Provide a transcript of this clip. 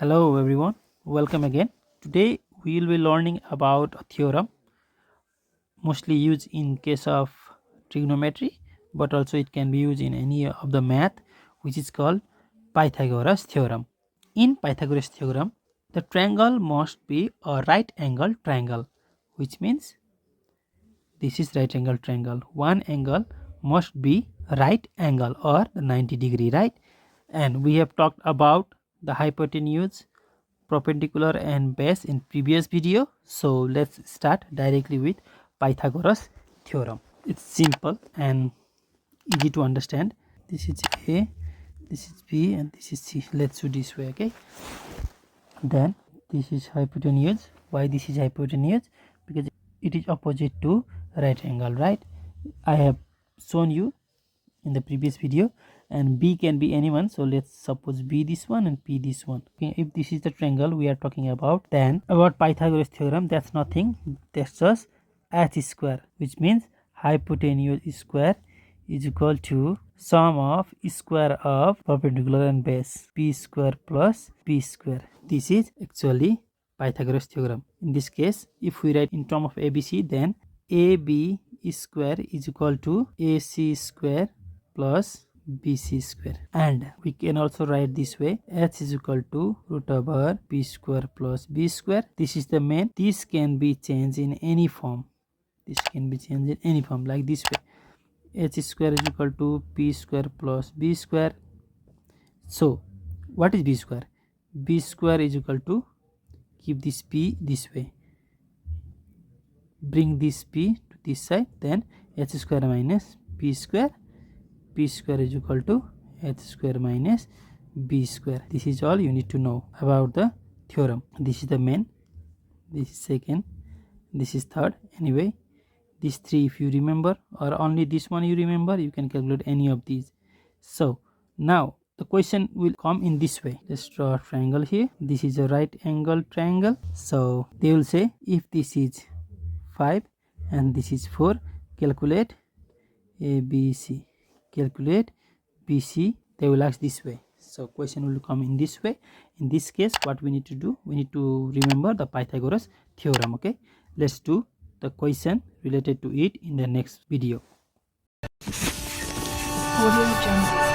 Hello everyone, welcome again. Today we will be learning about a theorem mostly used in case of trigonometry, but also it can be used in any of the math, which is called Pythagoras Theorem. In Pythagoras Theorem, the triangle must be a right angle triangle, which means this is right angle triangle. One angle must be right angle or the 90-degree, right? And we have talked about the hypotenuse, perpendicular and base in previous video. So let's start directly with Pythagoras theorem. It's simple and easy to understand. This is A, this is B, and this is C. Let's do this way, okay? Then this is hypotenuse. Why this is hypotenuse? Because it is opposite to right angle, right? I have shown you in the previous video, and B can be anyone, so let's suppose B this one and P this one. Okay, if this is the triangle we are talking about, then about Pythagoras theorem, that's nothing, that's just h square, which means hypotenuse square is equal to sum of square of perpendicular and base, p square plus p square. This is actually Pythagoras theorem. In this case, if we write in term of ABC, then AB square is equal to AC square plus BC square, and we can also write this way: h is equal to root over p square plus b square. This is the main. This can be changed in any form. This can be changed in any form, like this way: h square is equal to p square plus b square. So what is b square? B square is equal to, keep this p this way, bring this p to this side, then h square minus p square is equal to h square minus b square. This is all you need to know about the theorem. This is the main, this is second, this is third. Anyway, these three if you remember, or only this one you remember, you can calculate any of these. So now the question will come in this way. Let's draw a triangle here. This is a right angle triangle. So they will say, if this is 5 and this is 4, calculate ABC, calculate BC. They will ask this way. So question will come in this way. In this case, what we need to do, we need to remember the Pythagoras theorem. Okay, let's do the question related to it in the next video. Audio Jungle.